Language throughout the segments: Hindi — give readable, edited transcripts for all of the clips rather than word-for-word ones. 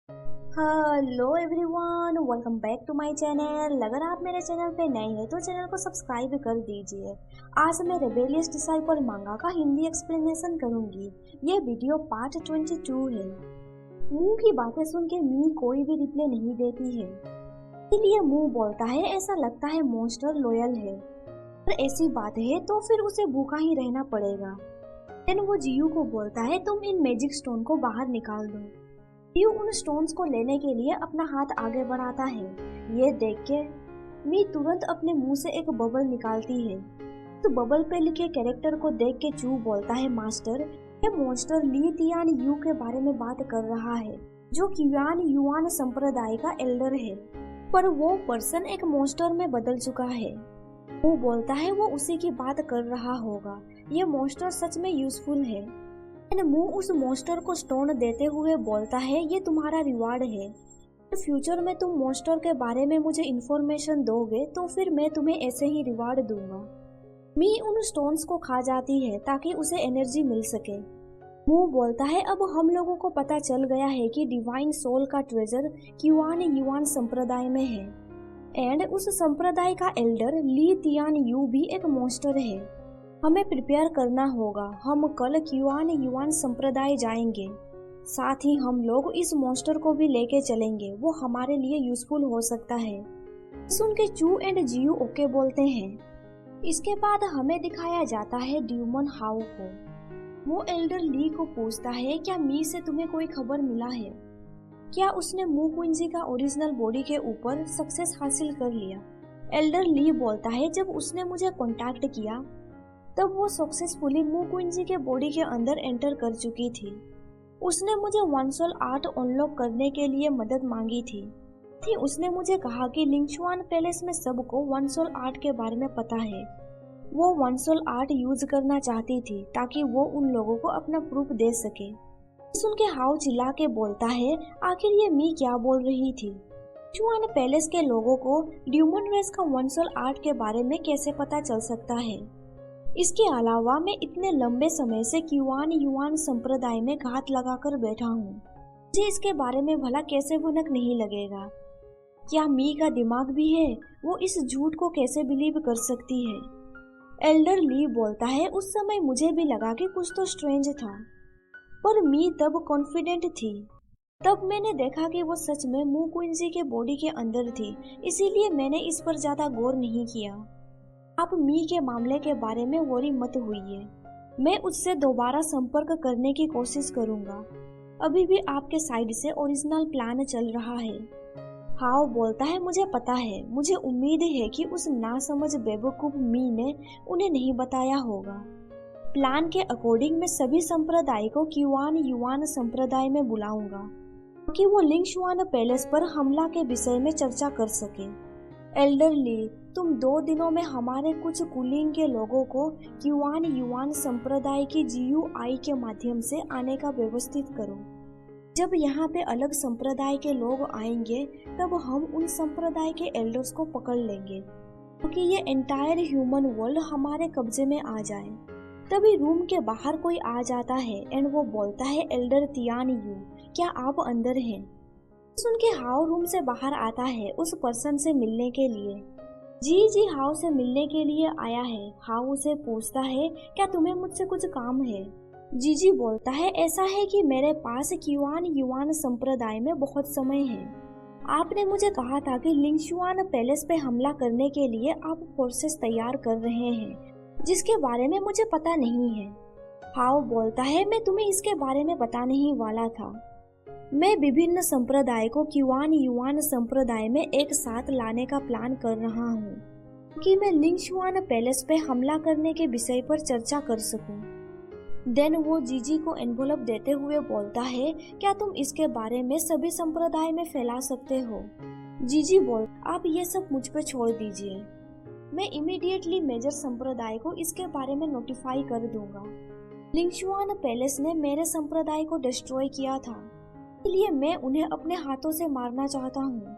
Hello everyone, welcome back to my channel. अगर आप मेरे चैनल पे नए हैं तो चैनल को सब्सक्राइब कर दीजिए। आज मैं रेबेलियस डिसाइपल मांगा का हिंदी एक्सप्लेनेशन करूंगी। ये वीडियो पार्ट 22 है। मुंह की बातें सुन के मी कोई भी रिप्लाई नहीं देती है, इसलिए मुंह बोलता है ऐसा लगता है मॉन्स्टर लॉयल है, पर ऐसी बात है तो फिर उसे भूखा ही रहना पड़ेगा। देन वो जियू को बोलता है तुम इन मैजिक स्टोन को बाहर निकाल दो। यू उन स्टोन्स को लेने के लिए अपना हाथ आगे बढ़ाता है। ये देख के मी तुरंत अपने मुंह से एक बबल निकालती है। तो बबल पे लिखे कैरेक्टर को देख के चू बोलता है मास्टर, ये मॉन्स्टर ली तियान यू के बारे में बात कर रहा है, जो क्युआन युआन संप्रदाय का एल्डर है, पर वो पर्सन एक मॉन्स्टर में बदल चुका है। वो बोलता है वो उसी की बात कर रहा होगा। ये मॉन्स्टर सच में यूजफुल है। मुंह उस मॉन्स्टर को स्टोन देते हुए बोलता है ये तुम्हारा रिवार्ड है। फ्यूचर में तुम मॉन्स्टर के बारे में मुझे इन्फॉर्मेशन दोगे तो फिर मैं तुम्हें ऐसे ही रिवार्ड दूंगा। मी उन स्टोन्स को खा जाती है ताकि उसे एनर्जी मिल सके। मुंह बोलता है अब हम लोगों को पता चल गया है कि डिवाइन सोल का ट्रेजर क्युआन युआन संप्रदाय में है, एंड उस संप्रदाय का एल्डर ली तियान यू भी एक मॉन्स्टर है। हमें प्रिपेयर करना होगा। हम कल क्युआन युआन संप्रदाय जाएंगे, साथ ही हम लोग इस मॉन्स्टर को भी लेके चलेंगे, वो हमारे लिए यूजफुल हो सकता है। सुन के चू एंड जियू ओके बोलते हैं। इसके बाद हमें दिखाया जाता है ड्यूमन हाउ को। वो एल्डर ली को पूछता है क्या मी से तुम्हें कोई खबर मिला है? क्या उसने मू क्विंजी का ओरिजिनल बॉडी के ऊपर सक्सेस हासिल कर लिया? एल्डर ली बोलता है जब उसने मुझे कॉन्टैक्ट किया तब वो सक्सेसफुली मू क्विंजी के बॉडी के अंदर एंटर कर चुकी थी। उसने मुझे वन सोल आर्ट अनलॉक करने के लिए मदद मांगी थी। उसने मुझे कहा कि लिंगशुआन पैलेस में सबको वन सोल आर्ट के बारे में पता है। वो वन सोल आर्ट यूज करना चाहती थी ताकि वो उन लोगों को अपना प्रूफ दे सके। सुन के हाउ चिल्ला के बोलता है आखिर ये मी क्या बोल रही थी? लिंगशुआन पैलेस के लोगों को ड्यूमन रेस का वन सोल आर्ट के बारे में कैसे पता चल सकता है? इसके अलावा मैं इतने लंबे समय से क्युआन युआन संप्रदाय में घात लगाकर बैठा हूँ, मुझे इसके बारे में भला कैसे भनक नहीं लगेगा? क्या मी का दिमाग भी है? वो इस झूठ को कैसे बिलीव कर सकती है? एल्डर ली बोलता है उस समय मुझे भी लगा कि कुछ तो स्ट्रेंज था, पर मी तब कॉन्फिडेंट थी। तब मैंने देखा कि वो सच में मू क्विंजी के बॉडी के अंदर थी, इसीलिए मैंने इस पर ज्यादा गौर नहीं किया। आप मी के मामले के बारे में वरी मत हुई। मैं उससे दोबारा संपर्क करने की कोशिश करूंगा। अभी भी आपके साइड से ओरिजिनल प्लान चल रहा है। हाओ बोलता है मुझे पता है, मुझे उम्मीद है कि उस नासमझ बेवकूफ मी ने उन्हें नहीं बताया होगा। प्लान के अकॉर्डिंग मैं सभी संप्रदाय को क्युआन युआन संप्रदाय में बुलाऊंगा ताकि वो लिंगशुआन पैलेस पर हमला के विषय में चर्चा कर सके। एल्डर ली, तुम 2 दिनों में हमारे कुछ कुलिंग के लोगों को क्युआन युआन संप्रदाय की GUI के माध्यम से आने का व्यवस्थित करो। जब यहाँ पे अलग संप्रदाय के लोग आएंगे तब हम उन संप्रदाय के एल्डर्स को पकड़ लेंगे क्योंकि ये एंटायर ह्यूमन वर्ल्ड हमारे कब्जे में आ जाए। तभी रूम के बाहर कोई आ जाता है एंड वो बोलता है एल्डर तियान यू, क्या आप अंदर हैं? सुन के हाउ रूम से बाहर आता है उस पर्सन से मिलने के लिए। जी हाउ से मिलने के लिए आया है। हाउ उसे पूछता है क्या तुम्हें मुझसे कुछ काम है? जी बोलता है ऐसा है कि मेरे पास क्युआन युआन संप्रदाय में बहुत समय है। आपने मुझे कहा था कि लिंगशुआन पैलेस पे हमला करने के लिए आप फोर्सेस तैयार कर रहे हैं, जिसके बारे में मुझे पता नहीं है। हाउ बोलता है मैं तुम्हें इसके बारे में बताने ही वाला था। मैं विभिन्न संप्रदाय को क्युआन युआन संप्रदाय में एक साथ लाने का प्लान कर रहा हूँ कि मैं लिंगशुआन पैलेस पे हमला करने के विषय पर चर्चा कर सकूं। देन वो जीजी को एनवलप देते हुए बोलता है क्या तुम इसके बारे में सभी संप्रदाय में फैला सकते हो? जीजी बोल आप ये सब मुझ पे छोड़ दीजिए, मैं इमीडिएटली मेजर संप्रदाय को इसके बारे में नोटिफाई कर दूंगा। लिंगशुआन पैलेस ने मेरे संप्रदाय को डिस्ट्रॉय किया था, इसलिए मैं उन्हें अपने हाथों से मारना चाहता हूँ।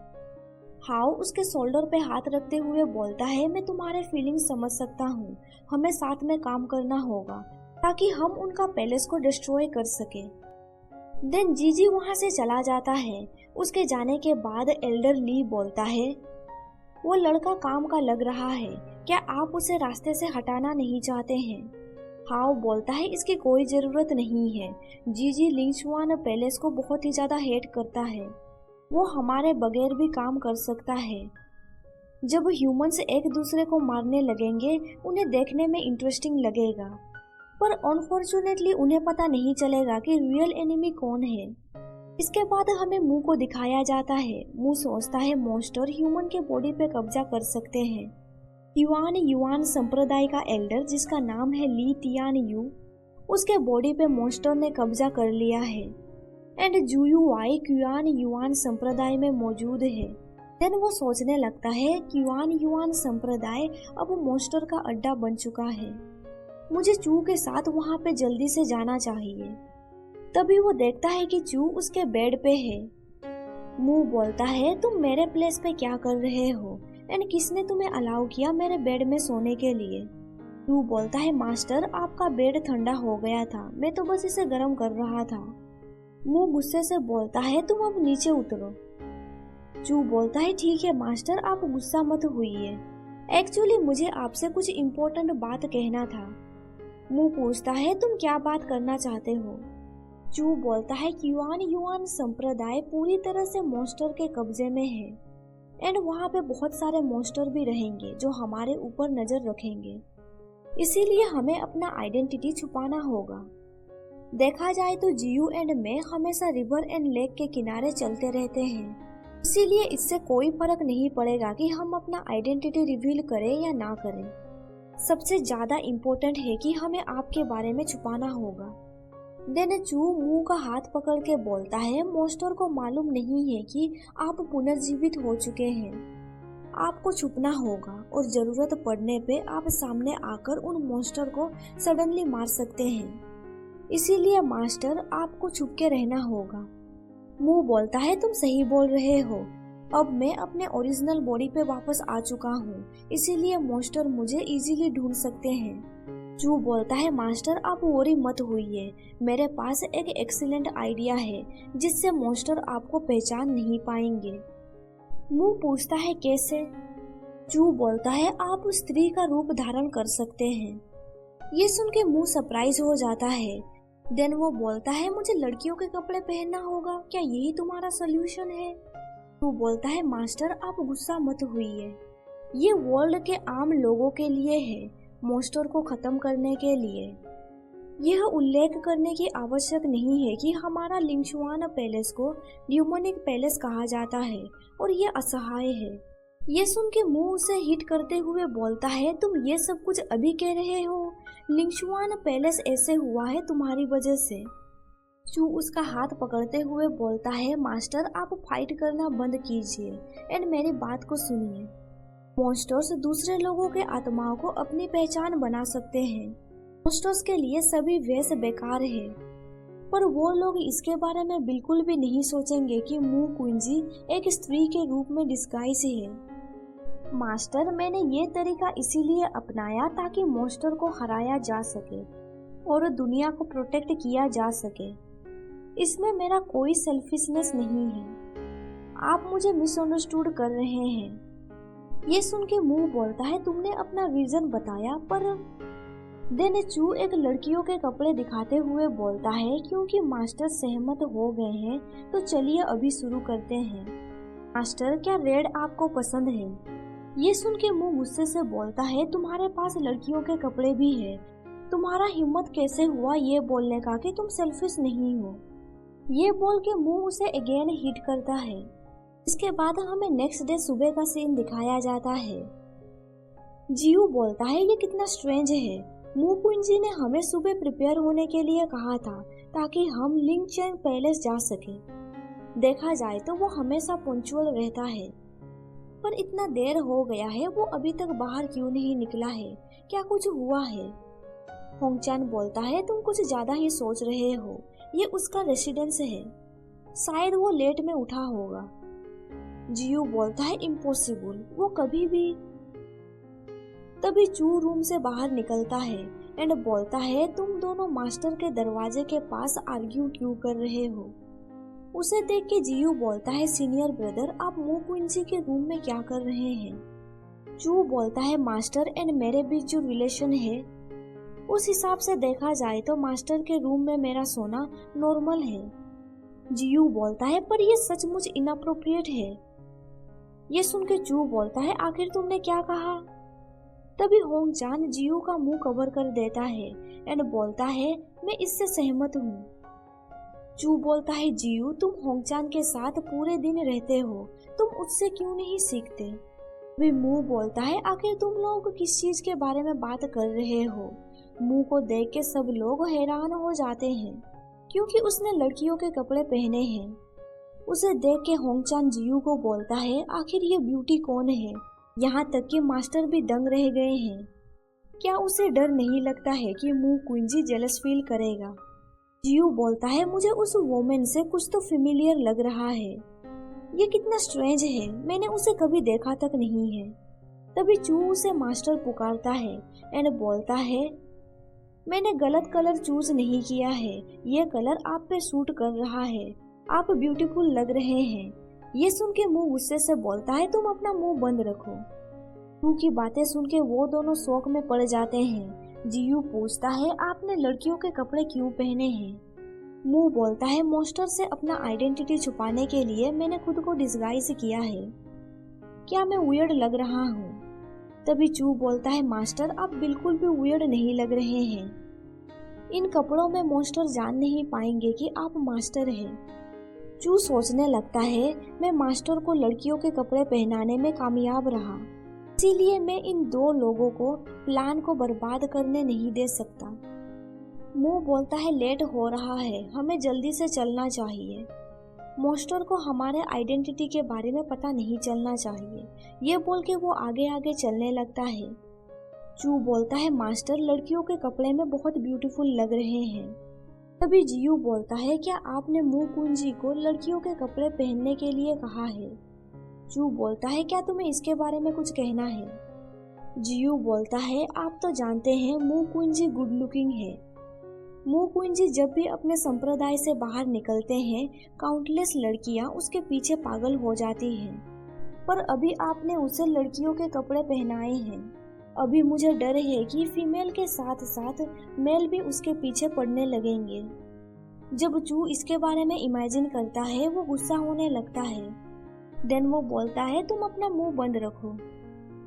हाउ उसके शोल्डर पे हाथ रखते हुए बोलता है मैं तुम्हारे फीलिंग समझ सकता हूँ, हमें साथ में काम करना होगा ताकि हम उनका पैलेस को डिस्ट्रॉय कर सके। देन जीजी वहां से चला जाता है। उसके जाने के बाद एल्डर ली बोलता है, वो लड़का काम का लग रहा है, क्या आप उसे रास्ते से हटाना नहीं चाहते हैं? हाओ बोलता है, इसकी कोई जरूरत नहीं है। जीजी लिंगचुआन पैलेस को बहुत ही ज्यादा हेट करता है, वो हमारे बगैर भी काम कर सकता है। जब ह्यूमंस एक दूसरे को मारने लगेंगे उन्हें देखने में इंटरेस्टिंग लगेगा, पर अनफॉर्चुनेटली उन्हें पता नहीं चलेगा कि रियल एनिमी कौन है। इसके बाद हमें मुंह को दिखाया जाता है। मुंह सोचता है मॉन्स्टर ह्यूमन के बॉडी पे कब्जा कर सकते हैं। युआन संप्रदाय का एल्डर जिसका नाम है ली तियान यू, उसके बॉडी पे मॉन्स्टर ने कब्जा कर लिया है। एंड जुयुआई युआन संप्रदाय में मौजूद है। देन वो सोचने लगता है कि युआन संप्रदाय अब मॉन्स्टर का अड्डा बन चुका है, मुझे चू के साथ वहां पे जल्दी से जाना चाहिए। तभी वो देखता है कि चू उसके बेड पे है। मुंह बोलता है, तुम मेरे प्लेस पे क्या कर रहे हो एंड किसने तुम्हें अलाउ किया मेरे बेड में सोने के लिए? चू बोलता है, मास्टर आपका बेड ठंडा हो गया था, मैं तो बस इसे गर्म कर रहा था। मुंह गुस्से से बोलता है, तुम अब नीचे उतरो। चू बोलता है, ठीक है मास्टर, आप गुस्सा मत होइए, एक्चुअली मुझे आपसे कुछ इम्पोर्टेंट बात कहना था। मुंह पूछता है, तुम क्या बात करना चाहते हो? चू बोलता है कि युआन संप्रदाय पूरी तरह से मॉन्स्टर के कब्जे में है एंड वहाँ पे बहुत सारे मॉन्स्टर भी रहेंगे जो हमारे ऊपर नजर रखेंगे, इसीलिए हमें अपना आइडेंटिटी छुपाना होगा। देखा जाए तो जियू एंड मैं हमेशा रिवर एंड लेक के किनारे चलते रहते हैं, इसीलिए इससे कोई फर्क नहीं पड़ेगा कि हम अपना आइडेंटिटी रिवील करें या ना करें। सबसे ज्यादा इम्पोर्टेंट है कि हमें आपके बारे में छुपाना होगा। देन चू मुंह का हाथ पकड़ के बोलता है, मॉन्स्टर को मालूम नहीं है कि आप पुनर्जीवित हो चुके हैं, आपको छुपना होगा और जरूरत पड़ने पे आप सामने आकर उन मॉन्स्टर को सडनली मार सकते हैं, इसीलिए मास्टर आपको छुप के रहना होगा। मुंह बोलता है, तुम सही बोल रहे हो, अब मैं अपने ओरिजिनल बॉडी पे वापस आ चुका हूँ, इसीलिए मॉन्स्टर मुझे इजीली ढूंढ सकते हैं। चू बोलता है, मास्टर आप वरी मत होइए, मेरे पास एक एक्सीलेंट आइडिया है जिससे मॉन्स्टर आपको पहचान नहीं पाएंगे। मुंह पूछता है, कैसे? चू बोलता है, आप उस स्त्री का रूप धारण कर सकते हैं। ये सुन के मुंह सरप्राइज हो जाता है। देन वो बोलता है, मुझे लड़कियों के कपड़े पहनना होगा, क्या यही तुम्हारा सोल्यूशन है? चू बोलता है, मास्टर आप गुस्सा मत होइए, ये वर्ल्ड के आम लोगों के लिए है, मॉन्स्टर को खत्म करने के लिए। यह उल्लेख करने की आवश्यक नहीं है कि हमारा लिंगचुआन पैलेस को ड्यूमोनिक पैलेस कहा जाता है और ये असहाय है। ये सुन के मुंह उसे हिट करते हुए बोलता है, तुम ये सब कुछ अभी कह रहे हो? लिंगचुआन पैलेस ऐसे हुआ है तुम्हारी वजह से। चू उसका हाथ पकड़ते हुए बोलता है, मास्टर आप फाइट करना बंद कीजिए एंड मेरी बात को सुनिए। मॉन्स्टर्स दूसरे लोगों के आत्माओं को अपनी पहचान बना सकते हैं, मॉन्स्टर्स के लिए सभी वेश बेकार है, पर वो लोग इसके बारे में बिल्कुल भी नहीं सोचेंगे कि मू कुंजी एक स्त्री के रूप में डिस्गाइज है। मास्टर मैंने ये तरीका इसीलिए अपनाया ताकि मॉन्स्टर को हराया जा सके और दुनिया को प्रोटेक्ट किया जा सके, इसमें मेरा कोई सेल्फिशनेस नहीं है, आप मुझे मिसअंडरस्टूड कर रहे हैं। ये सुन के मुंह बोलता है, तुमने अपना रीजन बताया पर? देन चू एक लड़कियों के कपड़े दिखाते हुए बोलता है, क्योंकि मास्टर सहमत हो गए हैं तो चलिए अभी शुरू करते हैं। मास्टर क्या रेड आपको पसंद है? ये सुन के मुंह गुस्से से बोलता है, तुम्हारे पास लड़कियों के कपड़े भी है, तुम्हारा हिम्मत कैसे हुआ ये बोलने का कि तुम सेल्फिश नहीं हो? ये बोल के मुंह उसे अगेन हिट करता है। इसके बाद हमें नेक्स्ट डे सुबह का सीन दिखाया जाता है। जियू बोलता है, ये कितना स्ट्रेंज है, मू कुंजी ने हमें सुबह प्रिपेयर होने के लिए कहा था ताकि हम लिंगचैन पैलेस जा सके। देखा जाए तो वो हमेशा पंक्चुअल रहता है, पर इतना देर हो गया है, वो अभी तक बाहर क्यों नहीं निकला है, क्या कुछ हुआ है? होंगचान बोलता है, तुम कुछ ज्यादा ही सोच रहे हो, ये उसका रेसिडेंस है, शायद वो लेट में उठा होगा। जियू बोलता है, इम्पॉसिबल, वो कभी भी। तभी चू रूम से बाहर निकलता है एंड बोलता है तुम दोनों मास्टर के दरवाजे के पास आर्ग्यू क्यों कर रहे हो। उसे देख के जियू बोलता है सीनियर ब्रदर आप मू क्विंसी के रूम में क्या कर रहे हैं। चू बोलता है मास्टर एंड मेरे बीच जो रिलेशन है उस हिसाब से देखा जाए तो मास्टर के रूम में मेरा सोना नॉर्मल है। जियू बोलता है पर ये सचमुच इनअप्रोप्रिएट है। ये सुन के चू बोलता है आखिर तुमने क्या कहा। तभी होंग चान जियू का मुंह कवर कर देता है एंड बोलता है मैं इससे सहमत हूँ। चू बोलता है जियू तुम होंगचान के साथ पूरे दिन रहते हो, तुम उससे क्यों नहीं सीखते। वे मुंह बोलता है आखिर तुम लोग किस चीज के बारे में बात कर रहे हो। मुंह को देख के सब लोग हैरान हो जाते हैं क्योंकि उसने लड़कियों के कपड़े पहने हैं। उसे देख के होंगचान जियू को बोलता है आखिर ये ब्यूटी कौन है। यहाँ तक कि मास्टर भी दंग रह गए हैं। क्या उसे डर नहीं लगता है कि मू क्विंजी जेलस फील करेगा। जियू बोलता है मुझे उस वोमेन से कुछ तो फेमिलियर लग रहा है। ये कितना स्ट्रेंज है, मैंने उसे कभी देखा तक नहीं है। तभी चू उसे मास्टर पुकारता है एंड बोलता है मैंने गलत कलर चूज नहीं किया है, ये कलर आप पे सूट कर रहा है, आप ब्यूटीफुल लग रहे हैं। ये सुन के मुंह गुस्से से बोलता है तुम अपना मुंह बंद रखो। चू की बातें सुन के वो दोनों शौक में पड़ जाते हैं। जियू पूछता है आपने लड़कियों के कपड़े क्यों पहने हैं। मू बोलता है मास्टर से अपना आइडेंटिटी छुपाने के लिए मैंने खुद को डिस्गाइज किया है। क्या मैं वियर्ड लग रहा हूँ। तभी चू बोलता है मास्टर आप बिल्कुल भी वियर्ड नहीं लग रहे हैं। इन कपड़ों में मास्टर जान नहीं पाएंगे कि आप मास्टर हैं। चू सोचने लगता है मैं मास्टर को लड़कियों के कपड़े पहनाने में कामयाब रहा, इसीलिए मैं इन दो लोगों को प्लान को बर्बाद करने नहीं दे सकता। मू बोलता है लेट हो रहा है, हमें जल्दी से चलना चाहिए। मास्टर को हमारे आइडेंटिटी के बारे में पता नहीं चलना चाहिए। ये बोल के वो आगे आगे चलने लगता है। चू बोलता है मास्टर लड़कियों के कपड़े में बहुत ब्यूटीफुल लग रहे हैं। तभी जियू बोलता है क्या आपने मू कुंजी को लड़कियों के कपड़े पहनने के लिए कहा है। चू बोलता है क्या तुम्हें इसके बारे में कुछ कहना है। जियू बोलता है आप तो जानते हैं मू कुंजी गुड लुकिंग है। मू कुंजी जब भी अपने संप्रदाय से बाहर निकलते हैं काउंटलेस लड़कियां उसके पीछे पागल हो जाती हैं, पर अभी आपने उसे लड़कियों के कपड़े पहनाए हैं। अभी मुझे डर है कि फीमेल के साथ साथ मेल भी उसके पीछे पड़ने लगेंगे। जब चू इसके बारे में इमेजिन करता है वो गुस्सा होने लगता है। देन वो बोलता है तुम अपना मुंह बंद रखो,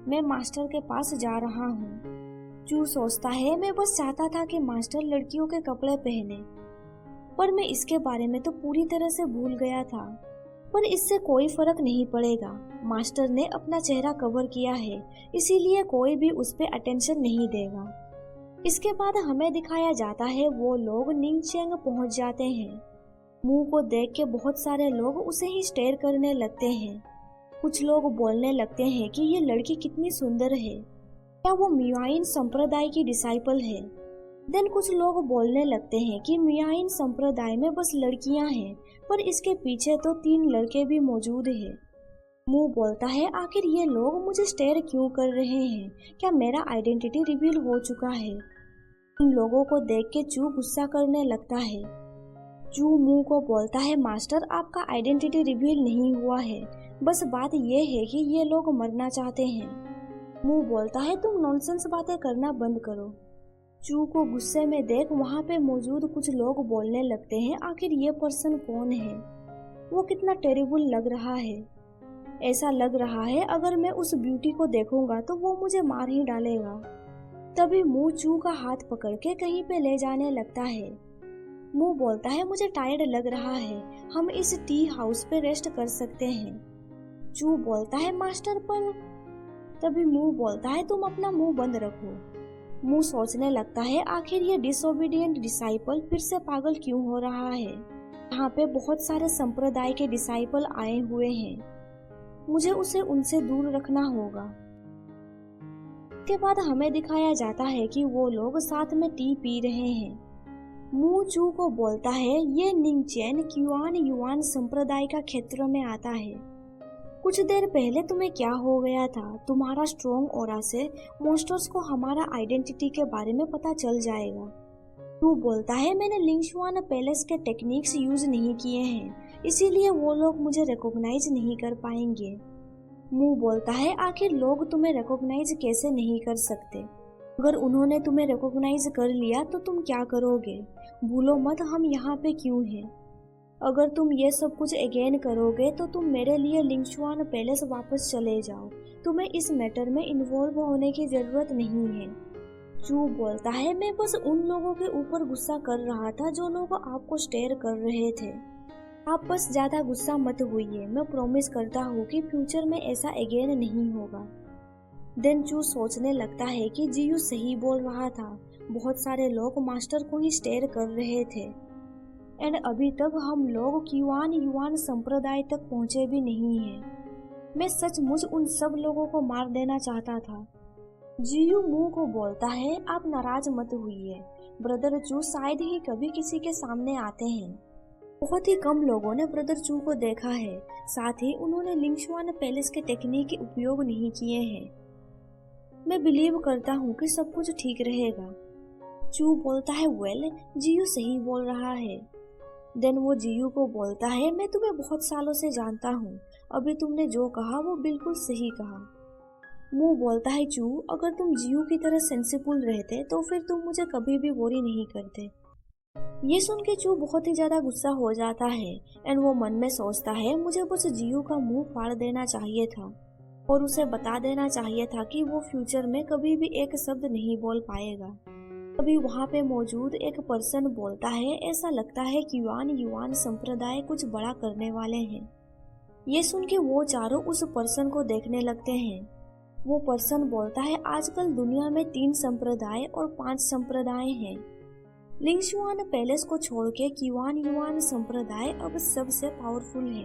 मैं मास्टर के पास जा रहा हूँ। चू सोचता है मैं बस चाहता था कि मास्टर लड़कियों के कपड़े पहने, पर मैं इसके बारे में तो पूरी तरह से भूल गया था। पर इससे कोई फर्क नहीं पड़ेगा, मास्टर ने अपना चेहरा कवर किया है इसीलिए कोई भी उस पर अटेंशन नहीं देगा। इसके बाद हमें दिखाया जाता है वो लोग निंगचेंग पहुंच जाते हैं। मुंह को देख के बहुत सारे लोग उसे ही स्टेयर करने लगते हैं। कुछ लोग बोलने लगते हैं कि ये लड़की कितनी सुंदर है, क्या वो मियाइन संप्रदाय की डिसाइपल है। देन कुछ लोग बोलने लगते हैं कि मियाइन संप्रदाय में बस लड़कियां हैं, पर इसके पीछे तो 3 लड़के भी मौजूद हैं। मुंह बोलता है आखिर ये लोग मुझे स्टेयर क्यों कर रहे हैं, क्या मेरा आइडेंटिटी रिवील हो चुका है। उन लोगों को देख के चू गुस्सा करने लगता है। चू मुंह को बोलता है मास्टर आपका आइडेंटिटी रिवील नहीं हुआ है, बस बात ये है कि ये लोग मरना चाहते हैं। मुंह बोलता है तुम नॉनसेंस बातें करना बंद करो। चू को गुस्से में देख वहाँ पे मौजूद कुछ लोग बोलने लगते हैं आखिर ये पर्सन कौन है, वो कितना टेरिबल लग रहा है। ऐसा लग रहा है अगर मैं उस ब्यूटी को देखूंगा तो वो मुझे मार ही डालेगा। तभी मुंह चू का हाथ पकड़ के कहीं पे ले जाने लगता है। मुंह बोलता है मुझे टायर्ड लग रहा है, हम इस टी हाउस पे रेस्ट कर सकते हैं। चू बोलता है मास्टर पर। तभी मुंह बोलता है तुम अपना मुंह बंद रखो। मुंह सोचने लगता है आखिर ये डिसोबीडियंट डिसाइपल फिर से पागल क्यों हो रहा है। यहाँ पे बहुत सारे संप्रदाय के डिसाइपल आए हुए हैं, मुझे उसे उनसे दूर रखना होगा। इसके बाद हमें दिखाया जाता है कि वो लोग साथ में टी पी रहे हैं। मू चू को बोलता है ये निंगचेन क्युआन युआन संप्रदाय का क्षेत्र में आता है। कुछ देर पहले तुम्हें क्या हो गया था? तुम्हारा स्ट्रॉन्ग ऑरा से मॉन्स्टर्स को हमारा आइडेंटिटी के बारे में पता चल जाएगा। तू बोलता है मैंने लिंगशुआन पैलेस के टेक्निक्स यूज नहीं किए हैं, इसीलिए वो लोग मुझे रिकॉग्नाइज नहीं कर पाएंगे। मू बोलता है आखिर लोग तुम्हें रिकॉग्नाइज कैसे नहीं कर सकते? अगर उन्होंने तुम्हें रिकॉग्नाइज कर लिया तो तुम क्या करोगे? भूलो मत हम यहाँ पे क्यों हैं। अगर तुम ये सब कुछ अगेन करोगे तो तुम मेरे लिए लिंगशुआन पैलेस वापस चले जाओ। तुम्हें इस मैटर में इन्वॉल्व होने की जरूरत नहीं है। चू बोलता है मैं बस उन लोगों के ऊपर गुस्सा कर रहा था जो लोग आपको स्टेयर कर रहे थे। आप बस ज्यादा गुस्सा मत होइए। मैं प्रॉमिस करता हूँ कि फ्यूचर में ऐसा अगेन नहीं होगा। देन चू सोचने लगता है कि जियू सही बोल रहा था। बहुत सारे लोग मास्टर को ही स्टेयर कर रहे थे एंड अभी तक हम लोग क्युआन युआन संप्रदाय तक पहुंचे भी नहीं हैं। मैं सचमुच उन सब लोगों को मार देना चाहता था। जियू मुंह को बोलता है आप नाराज मत हुइए। ब्रदर चू शायद ही कभी किसी के सामने आते हैं। बहुत ही कम लोगों ने ब्रदर चू को देखा है, साथ ही उन्होंने लिंगशुआन पैलेस के टेक्निक के उपयोग नहीं किए हैं। मैं बिलीव करता हूँ कि सब कुछ ठीक रहेगा। चू बोलता है वेल जियू सही बोल रहा है। देन वो जियू को बोलता है मैं तुम्हें बहुत सालों से जानता हूँ, अभी तुमने जो कहा वो बिल्कुल सही कहा। मू बोलता है चू अगर तुम जियू की तरह सेंसिबल रहते तो फिर तुम मुझे कभी भी वरी नहीं करते। ये सुन के चू बहुत ही ज्यादा गुस्सा हो जाता है एंड वो मन में सोचता है मुझे बस जियू का मुंह फाड़ देना चाहिए था और उसे बता देना चाहिए था कि वो फ्यूचर में कभी भी एक शब्द नहीं बोल पाएगा। अभी वहाँ पे मौजूद एक पर्सन बोलता है ऐसा लगता है कि युआन युआन संप्रदाय कुछ बड़ा करने वाले हैं। ये सुन के वो चारों उस पर्सन को देखने लगते हैं। वो पर्सन बोलता है आजकल दुनिया में 3 संप्रदाय और 5 संप्रदाय हैं। लिंगशुआन पैलेस को छोड़ के क्युआन युआन संप्रदाय अब सबसे पावरफुल है।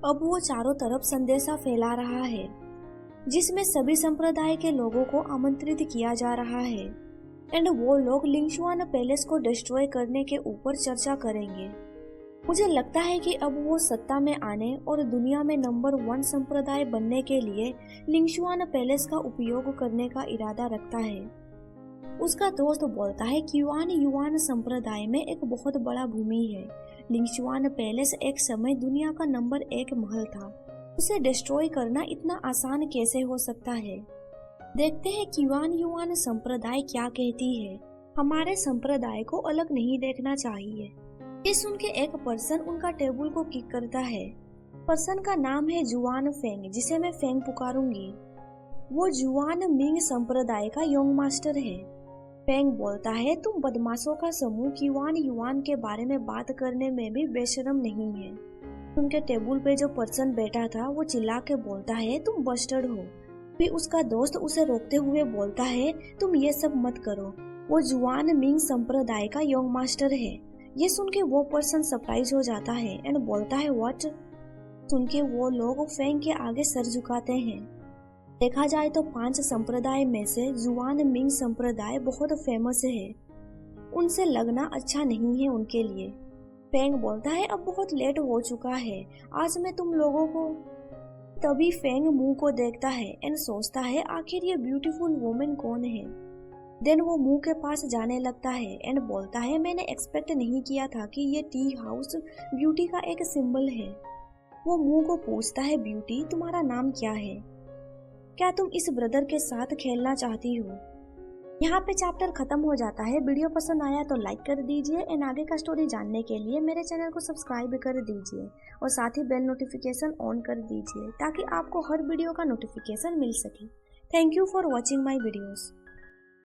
अब वो चारों तरफ संदेशा फैला रहा है जिसमें सभी संप्रदाय के लोगों को आमंत्रित किया जा रहा है एंड वो लोग लिंगशुआन पैलेस को डिस्ट्रॉय करने के ऊपर चर्चा करेंगे। मुझे लगता है कि अब वो सत्ता में आने और दुनिया में नंबर 1 संप्रदाय बनने के लिए लिंगशुआन पैलेस का उपयोग करने का इरादा रखता है। उसका दोस्त बोलता है क्युआन युआन संप्रदाय में एक बहुत बड़ा भूमि है। लिंगशुआन पैलेस एक समय दुनिया का नंबर 1 महल था। उसे डिस्ट्रॉय करना इतना आसान कैसे हो सकता है? देखते हैं क्युआन युआन संप्रदाय क्या कहती है। हमारे संप्रदाय को अलग नहीं देखना चाहिए। ये सुन के एक पर्सन उनका टेबल को किक करता है। पर्सन का नाम है जुआन फेंग, जिसे मैं फेंग पुकारूंगी। वो जुआन मिंग संप्रदाय का योंग मास्टर है। फेंग बोलता है तुम बदमाशों का समूह क्युआन युआन के बारे में बात करने में भी बेशरम नहीं है। उनके टेबल पे जो पर्सन बैठा था वो चिल्ला के बोलता है तुम बस्टर्ड हो। फिर उसका दोस्त उसे रोकते हुए बोलता है तुम ये सब मत करो, वो जुआन मिंग संप्रदाय का योंग मास्टर है। ये सुन के वो पर्सन सरप्राइज हो जाता है एंड बोलता है व्हाट। सुन के वो लोग फेंग के आगे सर झुकाते हैं। देखा जाए तो 5 संप्रदाय में से जुआन मिंग संप्रदाय बहुत फेमस है। उनसे लगना अच्छा नहीं है उनके लिए। फेंग बोलता है अब बहुत लेट हो चुका है, आज मैं तुम लोगों को। तभी फेंग मुंह को देखता है एंड सोचता है आखिर ये ब्यूटीफुल वुमेन कौन है। देन वो मुंह के पास जाने लगता है एंड बोलता है मैंने एक्सपेक्ट नहीं किया था कि ये टी हाउस ब्यूटी का एक सिंबल है। वो मुंह को पूछता है ब्यूटी तुम्हारा नाम क्या है? क्या तुम इस ब्रदर के साथ खेलना चाहती हो? यहाँ पे चैप्टर खत्म हो जाता है। वीडियो पसंद आया तो लाइक कर दीजिए एंड आगे का स्टोरी जानने के लिए मेरे चैनल को सब्सक्राइब कर दीजिए और साथ ही बेल नोटिफिकेशन ऑन कर दीजिए ताकि आपको हर वीडियो का नोटिफिकेशन मिल सके। Thank you for watching my videos.